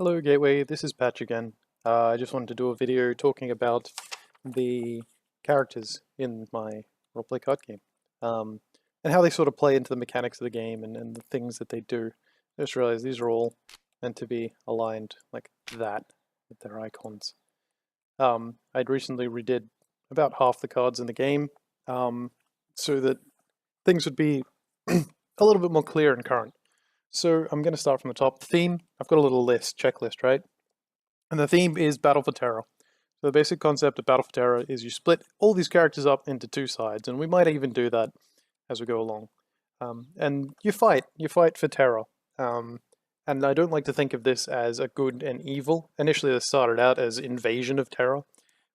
Hello Gateway, this is Patch again. I just wanted to do a video talking about the characters in my roleplay card game, and how they sort of play into the mechanics of the game and the things that they do. I just realized these are all meant to be aligned like that with their icons. I'd recently redid about half the cards in the game, so that things would be a little bit more clear and current. So I'm going to start from the top. Theme, I've got a little checklist, right? And the theme is Battle for Terra. So the basic concept of Battle for Terra is you split all these characters up into two sides, and we might even do that as we go along. And you fight for Terra. And I don't like to think of this as a good and evil. Initially, this started out as invasion of Terra,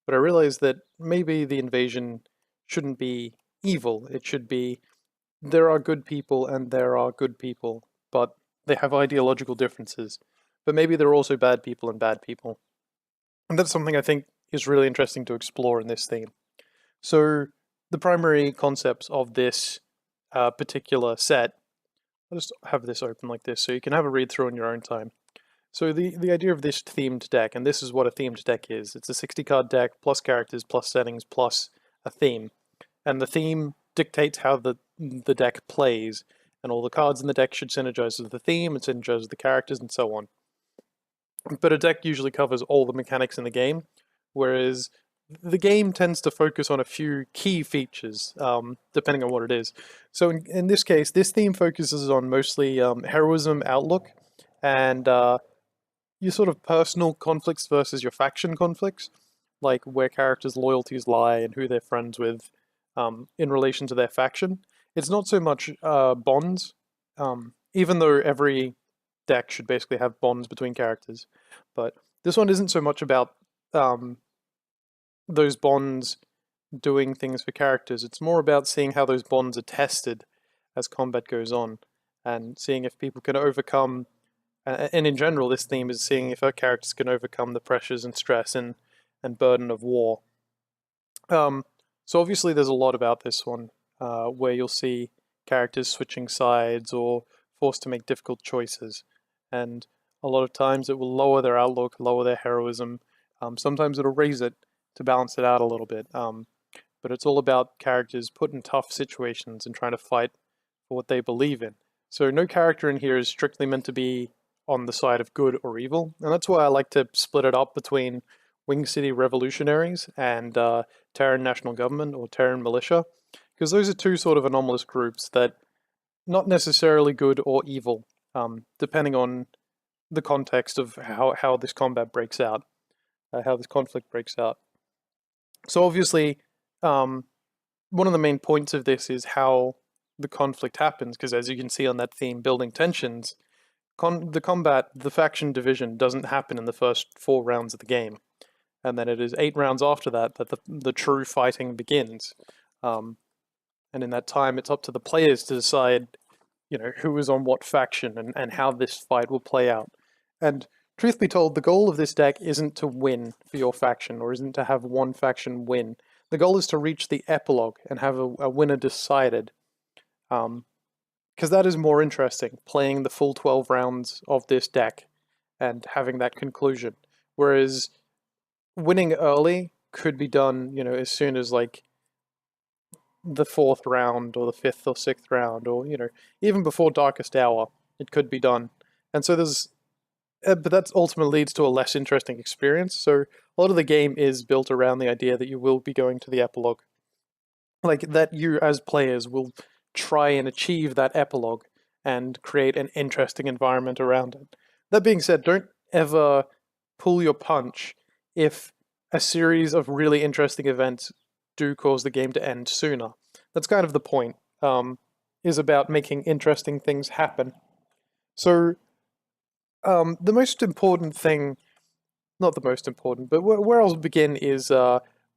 but I realized that maybe the invasion shouldn't be evil. It should be there are good people and there are good people, but they have ideological differences. But maybe there are also bad people and bad people. And that's something I think is really interesting to explore in this theme. So the primary concepts of this particular set, I'll just have this open like this so you can have a read through in your own time. So the idea of this themed deck, and this is what a themed deck is, it's a 60 card deck plus characters plus settings plus a theme. And the theme dictates how the deck plays, and all the cards in the deck should synergize with the theme and synergize with the characters and so on. But a deck usually covers all the mechanics in the game, whereas the game tends to focus on a few key features, depending on what it is. So in this case, this theme focuses on mostly heroism outlook and your sort of personal conflicts versus your faction conflicts, like where characters' loyalties lie and who they're friends with in relation to their faction. It's not so much bonds, even though every deck should basically have bonds between characters. But this one isn't so much about those bonds doing things for characters. It's more about seeing how those bonds are tested as combat goes on, and seeing if people can overcome. And in general, this theme is seeing if our characters can overcome the pressures and stress and burden of war. So obviously, there's a lot about this one where you'll see characters switching sides or forced to make difficult choices. And a lot of times it will lower their outlook, lower their heroism. Sometimes it'll raise it to balance it out a little bit. But it's all about characters put in tough situations and trying to fight for what they believe in. So no character in here is strictly meant to be on the side of good or evil. And that's why I like to split it up between Wing City Revolutionaries and Terran National Government or Terran Militia. Because those are two sort of anomalous groups that not necessarily good or evil, depending on the context of how this combat breaks out, how this conflict breaks out. So obviously, one of the main points of this is how the conflict happens, because as you can see on that theme, building tensions, the faction division doesn't happen in the first 4 rounds of the game. And then it is 8 rounds after that that the true fighting begins. And in that time, it's up to the players to decide, who is on what faction and how this fight will play out. And truth be told, the goal of this deck isn't to win for your faction, or isn't to have one faction win. The goal is to reach the epilogue and have a winner decided. Because that is more interesting, playing the full 12 rounds of this deck and having that conclusion. Whereas winning early could be done, as soon as like the 4th round or the 5th or 6th round, or even before Darkest Hour, it could be done. And so but that ultimately leads to a less interesting experience. So a lot of the game is built around the idea that you will be going to the epilogue, like that you as players will try and achieve that epilogue and create an interesting environment around it. That being said, don't ever pull your punch if a series of really interesting events do cause the game to end sooner. That's kind of the point, is about making interesting things happen. So the most important thing, not the most important, but where I'll begin is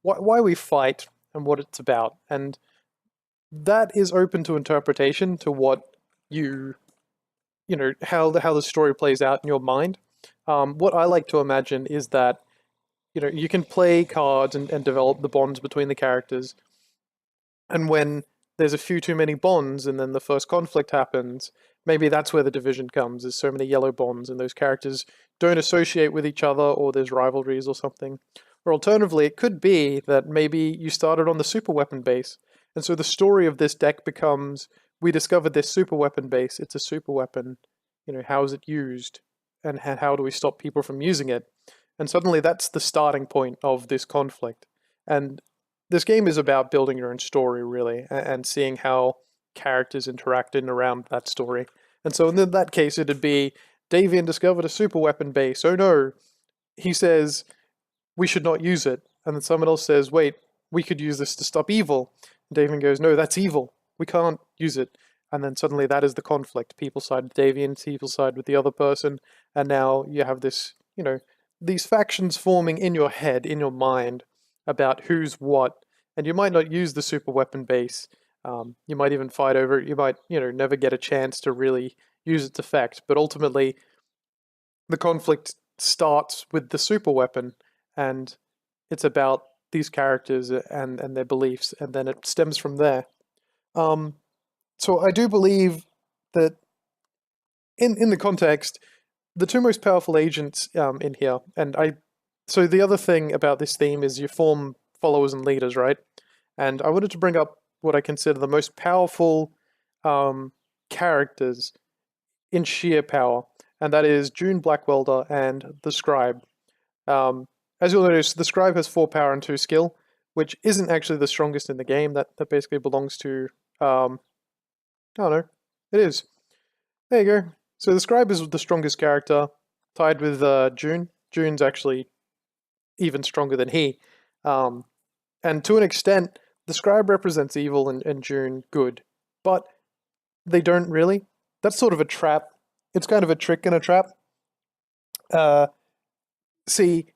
why we fight and what it's about. And that is open to interpretation to what how the story plays out in your mind. What I like to imagine is that you can play cards and develop the bonds between the characters. And when there's a few too many bonds, and then the first conflict happens. Maybe that's where the division comes. There's so many yellow bonds, and those characters don't associate with each other, or there's rivalries or something. Or alternatively, it could be that maybe you started on the super weapon base, and so the story of this deck becomes, we discovered this super weapon base, it's a super weapon, how is it used? And how do we stop people from using it? And suddenly that's the starting point of this conflict. And this game is about building your own story, really, and seeing how characters interact in around that story. And so in that case, it'd be Davian discovered a super weapon base. Oh no, he says we should not use it. And then someone else says, wait, we could use this to stop evil. And Davian goes, no, that's evil. We can't use it. And then suddenly that is the conflict. People side with Davian, people side with the other person. And now you have this, these factions forming in your head, in your mind, about who's what. And you might not use the super weapon base. You might even fight over it. You might, never get a chance to really use its effect. But ultimately, the conflict starts with the super weapon, and it's about these characters and their beliefs, and then it stems from there. So I do believe that in the context, the two most powerful agents in here, so the other thing about this theme is you form followers and leaders, right? And I wanted to bring up what I consider the most powerful characters in sheer power, and that is June Blackwelder and the Scribe. As you'll notice, the Scribe has 4 power and 2 skill, which isn't actually the strongest in the game. That basically belongs to, I don't know, it is. There you go. So the Scribe is the strongest character, tied with June. June's actually even stronger than he. And to an extent, the Scribe represents evil and June good, but they don't really. That's sort of a trap. It's kind of a trick and a trap. See,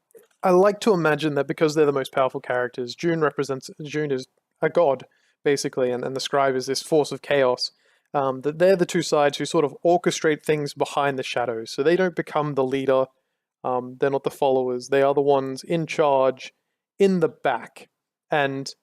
I like to imagine that because they're the most powerful characters, June is a god, basically, and the Scribe is this force of chaos. That they're the two sides who sort of orchestrate things behind the shadows. So they don't become the leader. They're not the followers. They are the ones in charge in the back. And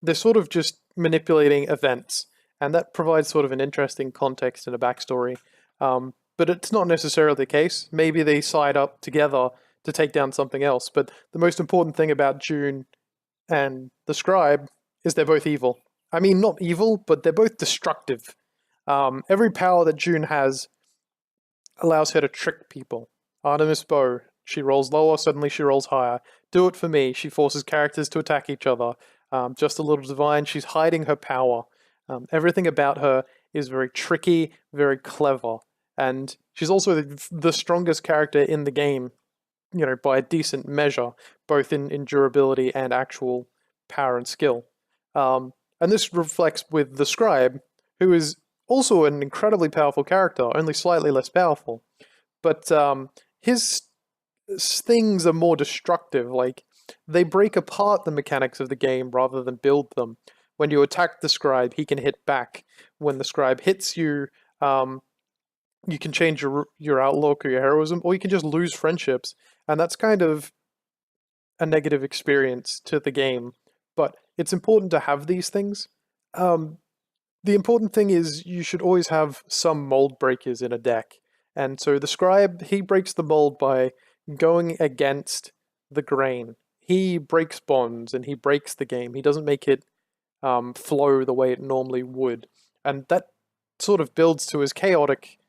they're sort of just manipulating events. And that provides sort of an interesting context and a backstory. But it's not necessarily the case. Maybe they side up together to take down something else. But the most important thing about June and the Scribe is they're both evil. I mean, not evil, but they're both destructive. Every power that June has allows her to trick people. Artemis Bow, she rolls lower, suddenly she rolls higher. Do It For Me, she forces characters to attack each other. Just a Little Divine, she's hiding her power. Everything about her is very tricky, very clever. And she's also the strongest character in the game, by a decent measure, both in durability and actual power and skill. And this reflects with the Scribe, who is also an incredibly powerful character, only slightly less powerful. But his things are more destructive. Like, they break apart the mechanics of the game rather than build them. When you attack the Scribe, he can hit back. When the Scribe hits you, you can change your outlook or your heroism, or you can just lose friendships. And that's kind of a negative experience to the game. But it's important to have these things. The important thing is you should always have some mold breakers in a deck. And so the Scribe, he breaks the mold by going against the grain. He breaks bonds and he breaks the game. He doesn't make it flow the way it normally would. And that sort of builds to his chaotic,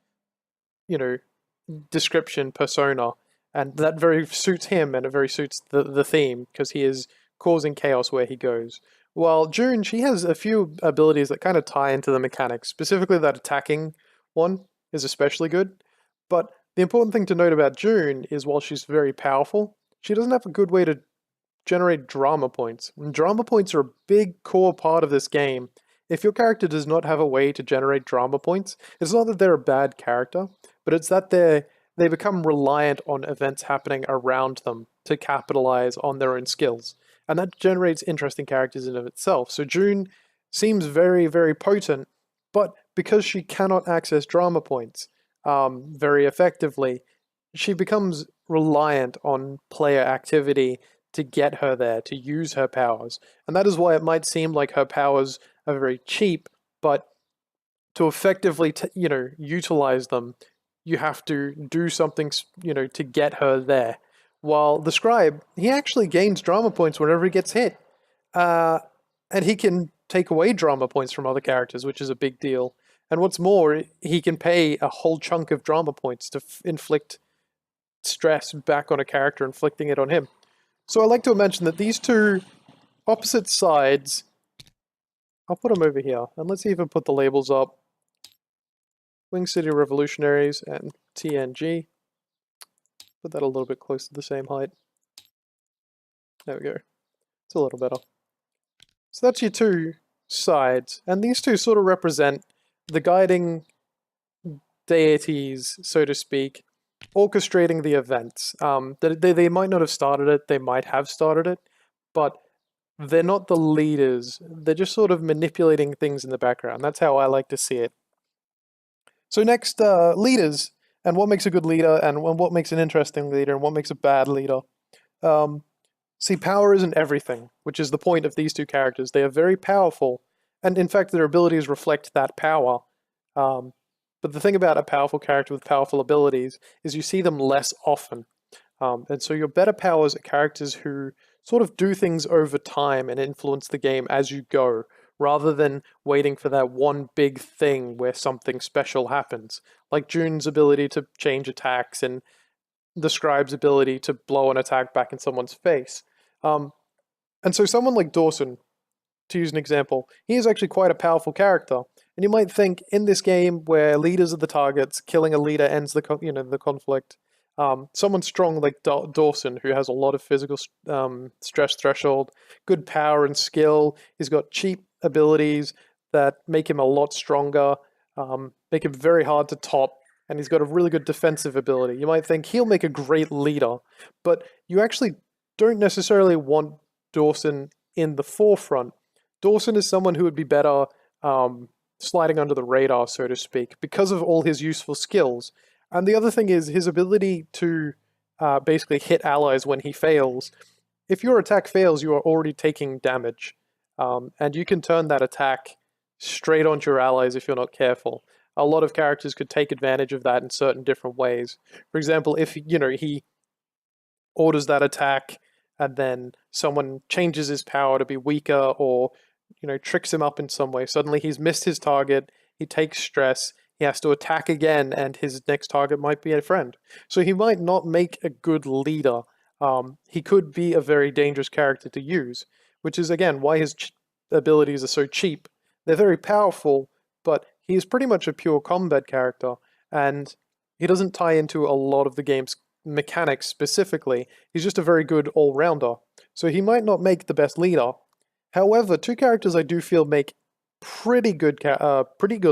description, persona. And that very suits him, and it very suits the theme, because he is causing chaos where he goes. While June, she has a few abilities that kind of tie into the mechanics. Specifically, that attacking one is especially good. But the important thing to note about June is while she's very powerful, she doesn't have a good way to generate drama points. And drama points are a big core part of this game. If your character does not have a way to generate drama points, it's not that they're a bad character, but it's that they become reliant on events happening around them to capitalize on their own skills. And that generates interesting characters in of itself. So June seems very, very potent, but because she cannot access drama points very effectively, she becomes reliant on player activity to get her there, to use her powers. And that is why it might seem like her powers are very cheap, but to effectively, utilize them, you have to do something, to get her there. While the scribe, he actually gains drama points whenever he gets hit. Uh, and he can take away drama points from other characters, which is a big deal. And what's more, he can pay a whole chunk of drama points to inflict stress back on a character, inflicting it on him. So I like to mention that these two opposite sides, I'll put them over here, and let's even put the labels up. Wing City Revolutionaries and TNG. Put that a little bit close to the same height. There we go. It's a little better. So that's your two sides, and these two sort of represent the guiding deities, so to speak, orchestrating the events. They might not have started it, they might have started it, but they're not the leaders. They're just sort of manipulating things in the background. That's how I like to see it. So next, leaders, and what makes a good leader, and what makes an interesting leader, and what makes a bad leader. See, power isn't everything, which is the point of these two characters. They are very powerful, and in fact their abilities reflect that power. But the thing about a powerful character with powerful abilities is you see them less often. And so your better powers are characters who sort of do things over time and influence the game as you go, rather than waiting for that one big thing where something special happens. Like June's ability to change attacks, and the Scribe's ability to blow an attack back in someone's face. And so someone like Dawson, to use an example, he is actually quite a powerful character. And you might think, in this game where leaders are the targets, killing a leader ends the the conflict. Someone strong like Dawson, who has a lot of physical stress threshold, good power and skill, he's got cheap abilities that make him a lot stronger, make him very hard to top, and he's got a really good defensive ability. You might think he'll make a great leader, but you actually don't necessarily want Dawson in the forefront. Dawson is someone who would be better sliding under the radar, so to speak, because of all his useful skills. And the other thing is his ability to basically hit allies when he fails. If your attack fails, you are already taking damage. And you can turn that attack straight onto your allies if you're not careful. A lot of characters could take advantage of that in certain different ways. For example, if he orders that attack and then someone changes his power to be weaker, or tricks him up in some way, suddenly he's missed his target, he takes stress, he has to attack again, and his next target might be a friend. So he might not make a good leader. He could be a very dangerous character to use, which is again why his abilities are so cheap. They're very powerful, but he's pretty much a pure combat character, and he doesn't tie into a lot of the game's mechanics specifically. He's just a very good all-rounder. So he might not make the best leader. However, two characters I do feel make pretty good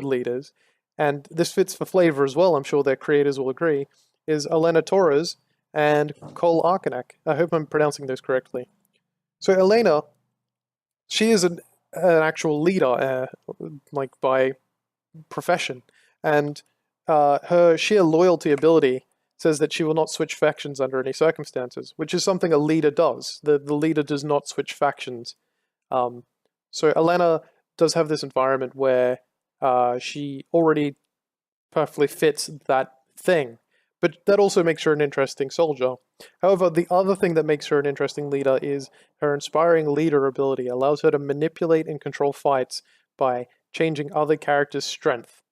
leaders, and this fits for flavor as well, I'm sure their creators will agree, is Elena Torres and Cole Arkanek. I hope I'm pronouncing those correctly. So Elena, she is an actual leader, like by profession, and her sheer loyalty ability says that she will not switch factions under any circumstances, which is something a leader does. The leader does not switch factions. So Elena does have this environment where she already perfectly fits that thing, but that also makes her an interesting soldier. However, the other thing that makes her an interesting leader is her inspiring leader ability allows her to manipulate and control fights by changing other characters' strength.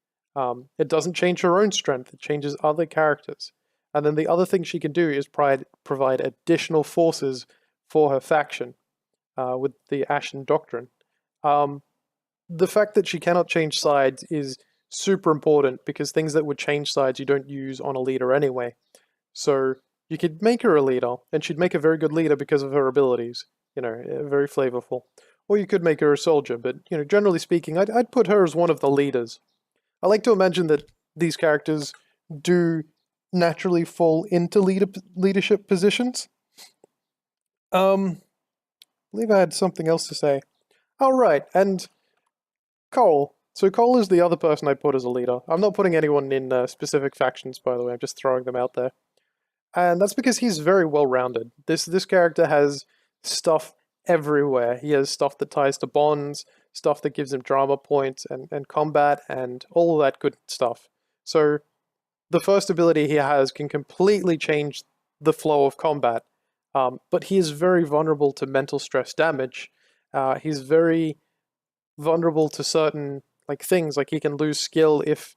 It doesn't change her own strength, it changes other characters. And then the other thing she can do is provide additional forces for her faction with the Ashen Doctrine. The fact that she cannot change sides is super important, because things that would change sides you don't use on a leader anyway. So you could make her a leader, and she'd make a very good leader because of her abilities, very flavorful. Or you could make her a soldier, but generally speaking, I'd put her as one of the leaders. I like to imagine that these characters do naturally fall into leadership positions. I believe I had something else to say. Oh, right, and Cole. So Cole is the other person I put as a leader. I'm not putting anyone in specific factions, by the way. I'm just throwing them out there. And that's because he's very well-rounded. This character has stuff everywhere. He has stuff that ties to bonds, stuff that gives him drama points and combat and all of that good stuff. So the first ability he has can completely change the flow of combat, but he is very vulnerable to mental stress damage. He's very vulnerable to certain like things, like he can lose skill if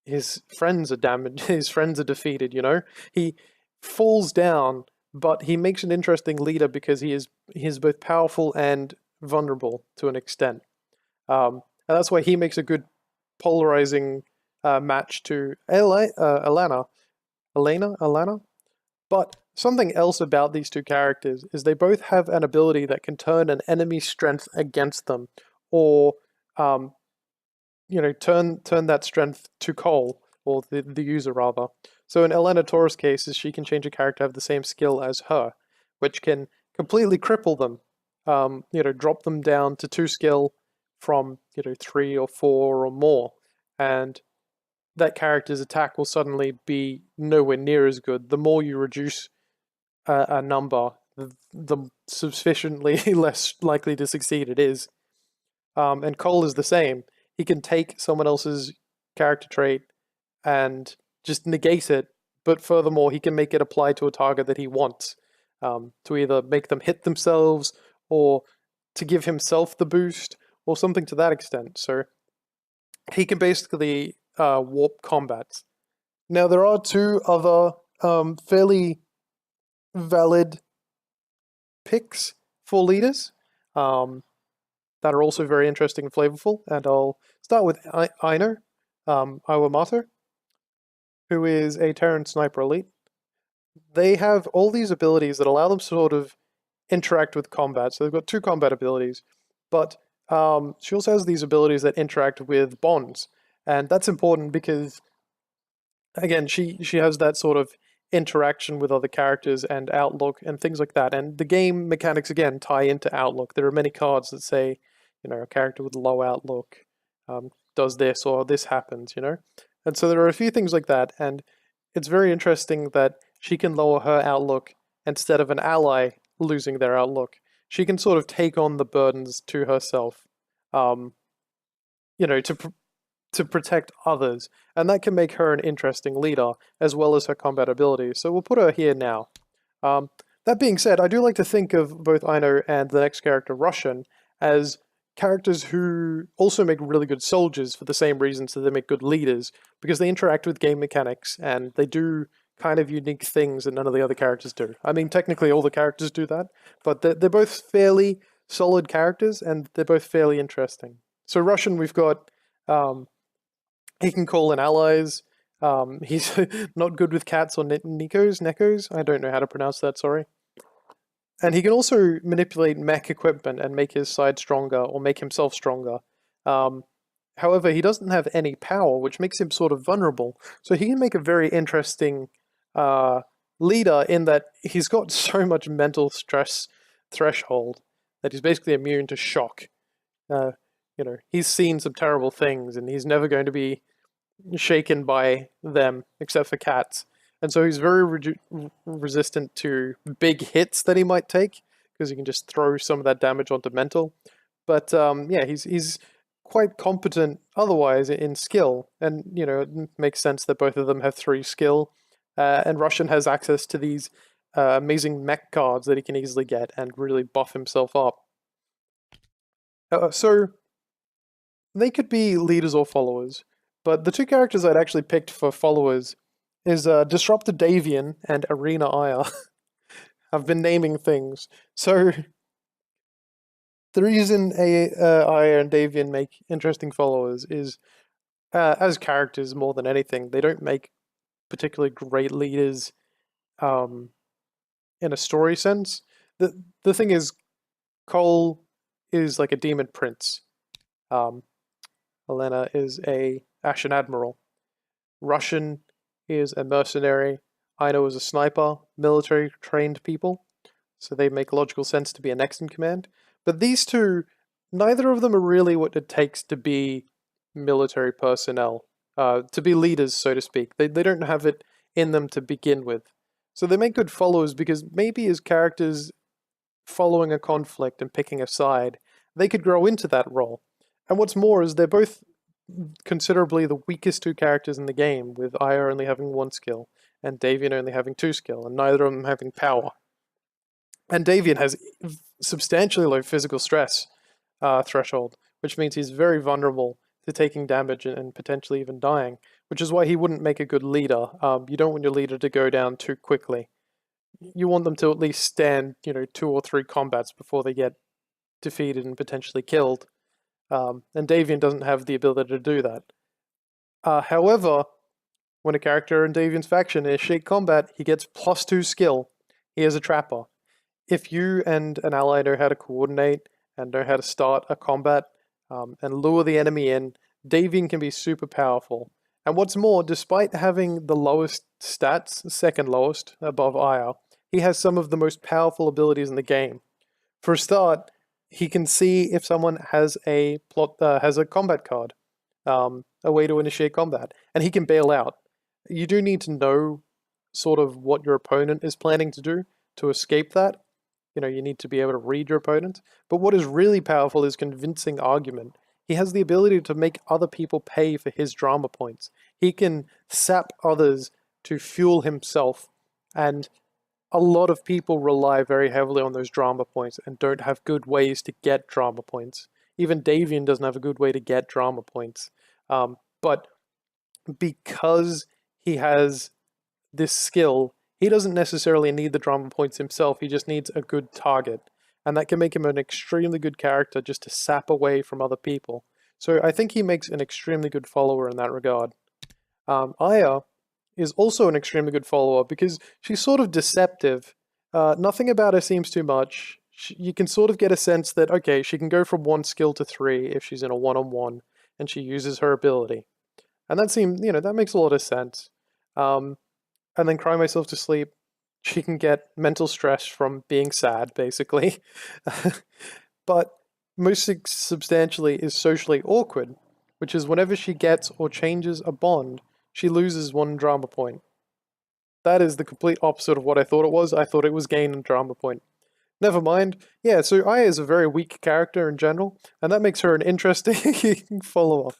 his friends are damaged, his friends are defeated, you know? He falls down, but he makes an interesting leader because he is both powerful and vulnerable to an extent. And that's why he makes a good polarizing match to Elena. But something else about these two characters is they both have an ability that can turn an enemy's strength against them, or um, turn that strength to Cole, or the user rather. So in Elena Torres' case, is she can change a character to have the same skill as her, which can completely cripple them. Drop them down to 2 skill from 3 or 4 or more, and that character's attack will suddenly be nowhere near as good. The more you reduce a number, the sufficiently less likely to succeed it is. And Cole is the same. He can take someone else's character trait and just negate it, but furthermore, he can make it apply to a target that he wants, to either make them hit themselves or to give himself the boost or something to that extent. So he can basically warp combats. Now, there are 2 other fairly valid picks for leaders. That are also very interesting and flavorful. And I'll start with Aino Iwamato, who is a Terran sniper elite. They have all these abilities that allow them to sort of interact with combat. So they've got 2 combat abilities, but she also has these abilities that interact with bonds. And that's important because, again, she has that sort of interaction with other characters and outlook and things like that. And the game mechanics, again, tie into outlook. There are many cards that say, a character with low outlook does this or this happens, And so there are a few things like that, and it's very interesting that she can lower her outlook instead of an ally losing their outlook. She can sort of take on the burdens to herself, to protect others, and that can make her an interesting leader as well as her combat abilities. So we'll put her here now. That being said, I do like to think of both Aino and the next character, Russian, as characters who also make really good soldiers for the same reasons that they make good leaders, because they interact with game mechanics and they do kind of unique things that none of the other characters do. I mean, technically all the characters do that, but they're both fairly solid characters and they're both fairly interesting. So Russian, we've got, he can call in allies. He's not good with cats or Nekos. I don't know how to pronounce that, sorry. And he can also manipulate mech equipment and make his side stronger or make himself stronger. However, he doesn't have any power, which makes him sort of vulnerable. So he can make a very interesting leader in that he's got so much mental stress threshold that he's basically immune to shock. He's seen some terrible things and he's never going to be shaken by them, except for cats. And so he's very resistant to big hits that he might take, because he can just throw some of that damage onto mental. But yeah, he's quite competent otherwise in skill, and it makes sense that both of them have 3 skill. And Russian has access to these amazing mech cards that he can easily get and really buff himself up. So they could be leaders or followers, but the 2 characters I'd actually picked for followers is Disruptor Davian and Arena Aya. I've been naming things. So the reason Aya and Davian make interesting followers is, as characters more than anything, they don't make particularly great leaders in a story sense. The thing is, Cole is like a demon prince. Elena is a Ashen Admiral. Russian is a mercenary. Aino is a sniper, military trained people. So they make logical sense to be a next in command. But these 2, neither of them are really what it takes to be military personnel, to be leaders, so to speak. They don't have it in them to begin with. So they make good followers because maybe as characters, following a conflict and picking a side, they could grow into that role. And what's more is they're both considerably the weakest two characters in the game, with Aya only having 1 skill and Davian only having 2 skill, and neither of them having power. And Davian has substantially low physical stress threshold, which means he's very vulnerable to taking damage and potentially even dying, which is why he wouldn't make a good leader. You don't want your leader to go down too quickly. You want them to at least stand, 2 or 3 combats before they get defeated and potentially killed. And Davian doesn't have the ability to do that. However, when a character in Davian's faction is Sheik combat, he gets +2 skill. He is a trapper. If you and an ally know how to coordinate and know how to start a combat and lure the enemy in, Davian can be super powerful. And what's more, despite having the lowest stats, second lowest, above Aya, he has some of the most powerful abilities in the game. For a start, he can see if someone has a combat card, a way to initiate combat, and he can bail out. You do need to know sort of what your opponent is planning to do to escape that. You need to be able to read your opponent. But what is really powerful is convincing argument. He has the ability to make other people pay for his drama points. He can sap others to fuel himself, and a lot of people rely very heavily on those drama points and don't have good ways to get drama points. Even Davian doesn't have a good way to get drama points. But because he has this skill, he doesn't necessarily need the drama points himself, he just needs a good target. And that can make him an extremely good character just to sap away from other people. So I think he makes an extremely good follower in that regard. Aya is also an extremely good follower because she's sort of deceptive. Nothing about her seems too much. You can sort of get a sense that, okay, she can go from 1 skill to 3 if she's in a one-on-one and she uses her ability. And that seems, that makes a lot of sense. And then cry myself to sleep. She can get mental stress from being sad, basically. But most substantially is socially awkward, which is whenever she gets or changes a bond, she loses 1 drama point. That is the complete opposite of what I thought it was. I thought it was gain a drama point. Never mind. Yeah, so Aya is a very weak character in general, and that makes her an interesting follower.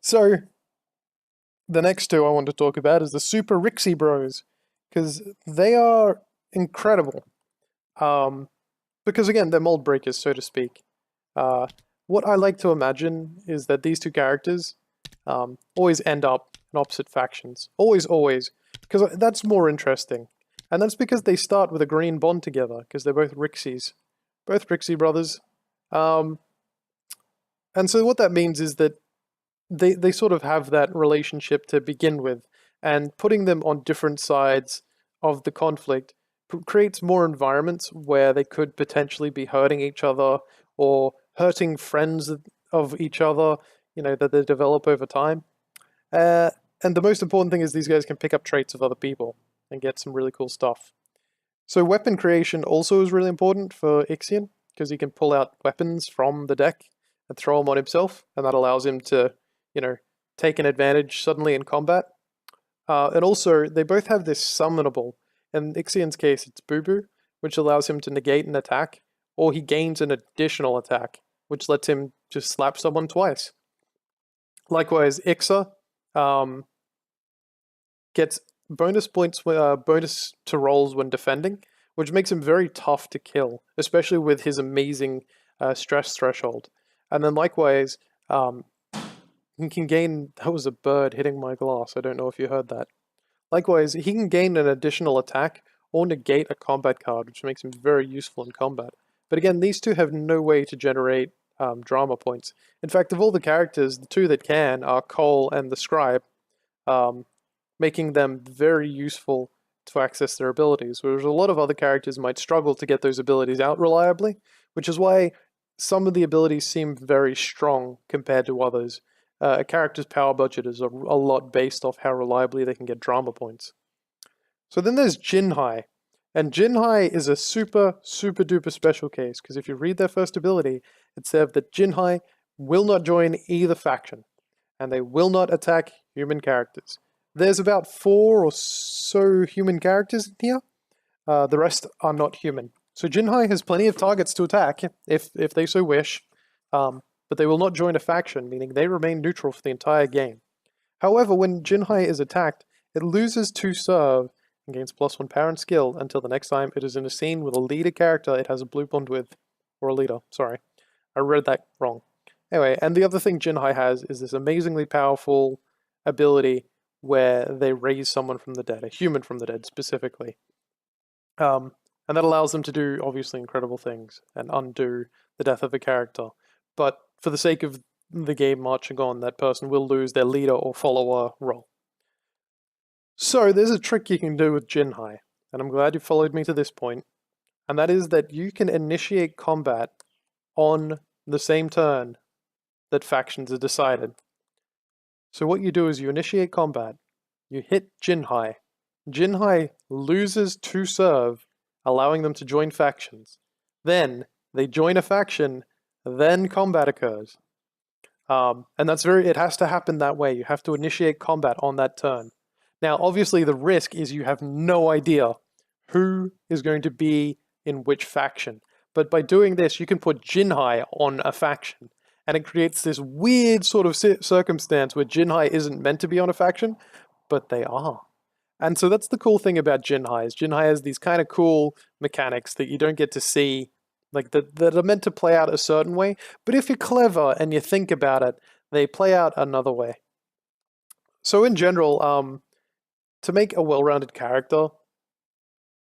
So, the next 2 I want to talk about is the Super Rixie Bros, because they are incredible. Because again, they're mold breakers, so to speak. What I like to imagine is that these 2 characters always end up in opposite factions. Always, because that's more interesting. And that's because they start with a green bond together, because they're both Rixies. Both Rixie brothers. And so what that means is that they sort of have that relationship to begin with, and putting them on different sides of the conflict creates more environments where they could potentially be hurting each other or hurting friends of each other, that they develop over time. And the most important thing is these guys can pick up traits of other people and get some really cool stuff. So weapon creation also is really important for Ixion, because he can pull out weapons from the deck and throw them on himself, and that allows him to take an advantage suddenly in combat. And also, they both have this summonable. In Ixion's case, it's Boo Boo, which allows him to negate an attack, or he gains an additional attack, which lets him just slap someone twice. Likewise, Ixa gets bonus points, bonus to rolls when defending, which makes him very tough to kill, especially with his amazing stress threshold. And then likewise, he can gain... That was a bird hitting my glass. I don't know if you heard that. Likewise, he can gain an additional attack or negate a combat card, which makes him very useful in combat. But again, these 2 have no way to generate drama points. In fact, of all the characters, the 2 that can are Cole and the Scribe, making them very useful to access their abilities, whereas a lot of other characters might struggle to get those abilities out reliably, which is why some of the abilities seem very strong compared to others. A character's power budget is a lot based off how reliably they can get drama points. So then there's Jinhai. And Jinhai is a super duper special case, because if you read their first ability, it says that Jinhai will not join either faction, and they will not attack human characters. There's about 4 or so human characters in here, The rest are not human. So Jinhai has plenty of targets to attack if they so wish, but they will not join a faction, meaning they remain neutral for the entire game. However, when Jinhai is attacked, it loses 2 serve and gains +1 power and skill until the next time it is in a scene with a leader character it has a blue bond with. Or a leader, sorry. I read that wrong. Anyway, and the other thing Jinhai has is this amazingly powerful ability where they raise someone from the dead, a human from the dead specifically. And that allows them to do obviously incredible things and undo the death of a character. But for the sake of the game marching on, that person will lose their leader or follower role. So there's a trick you can do with Jinhai, and I'm glad you followed me to this point, and that is that you can initiate combat on the same turn that factions are decided. So what you do is you initiate combat, you hit Jinhai. Jinhai loses 2 serve, allowing them to join factions. Then they join a faction, then combat occurs. And it has to happen that way. You have to initiate combat on that turn. Now, obviously, the risk is you have no idea who is going to be in which faction. But by doing this, you can put Jinhai on a faction. And it creates this weird sort of circumstance where Jinhai isn't meant to be on a faction, but they are. And so that's the cool thing about Jinhai, is Jinhai has these kind of cool mechanics that you don't get to see, like that are meant to play out a certain way, but if you're clever and you think about it, they play out another way. So in general, to make a well-rounded character,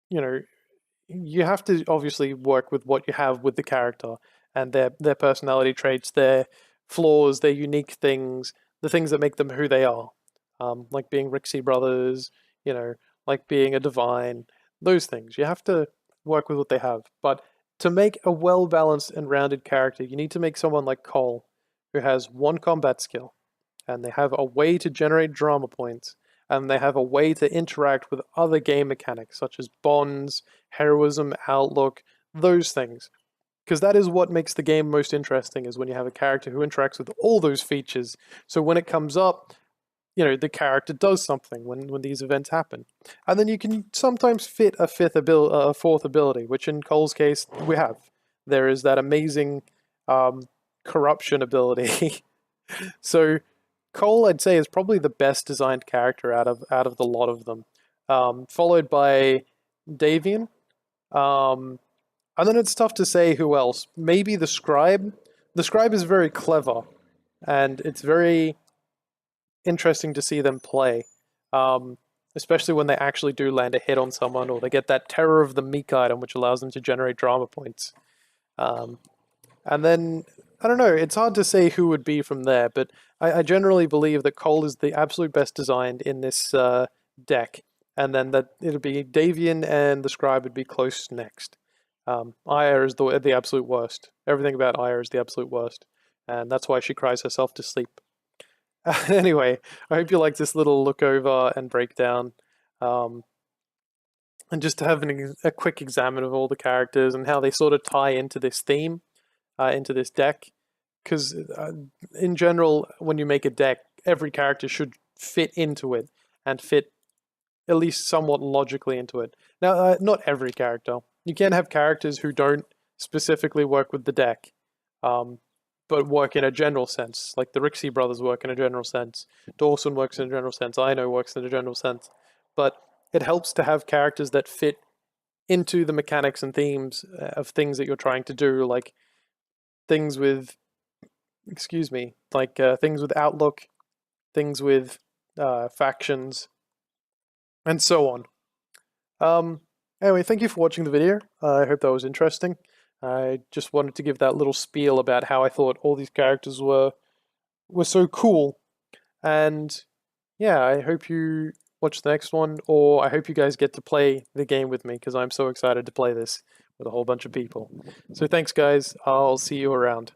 you have to obviously work with what you have with the character and their personality traits, their flaws, their unique things, the things that make them who they are. Like being Rixie brothers, like being a divine, those things. You have to work with what they have. But to make a well-balanced and rounded character, you need to make someone like Cole, who has 1 combat skill, and they have a way to generate drama points, and they have a way to interact with other game mechanics, such as bonds, heroism, outlook, those things. Because that is what makes the game most interesting, is when you have a character who interacts with all those features. So when it comes up, the character does something when these events happen. And then you can sometimes fit a 4th ability, which in Cole's case, we have. There is that amazing corruption ability. So Cole, I'd say, is probably the best designed character out of the lot of them, followed by Davian. And then it's tough to say who else. Maybe the Scribe. The Scribe is very clever, and it's very interesting to see them play, especially when they actually do land a hit on someone, or they get that Terror of the Meek item, which allows them to generate drama points. And then, I don't know, it's hard to say who would be from there, but I generally believe that Cole is the absolute best designed in this deck, and then that it'll be Davian and the Scribe would be close next. Aya is the absolute worst. Everything about Aya is the absolute worst, and that's why she cries herself to sleep. Anyway, I hope you like this little look over and breakdown, and just to have a quick examine of all the characters and how they sort of tie into this theme, into this deck. Because in general, when you make a deck, every character should fit into it and fit at least somewhat logically into it. Now, not every character. You can have characters who don't specifically work with the deck, but work in a general sense. Like the Rixie brothers work in a general sense. Dawson works in a general sense. Ino works in a general sense. But it helps to have characters that fit into the mechanics and themes of things that you're trying to do, like things with, things with outlook, things with factions, and so on. Anyway, thank you for watching the video. I hope that was interesting. I just wanted to give that little spiel about how I thought all these characters were so cool. And yeah, I hope you watch the next one, or I hope you guys get to play the game with me, because I'm so excited to play this with a whole bunch of people. So thanks, guys. I'll see you around.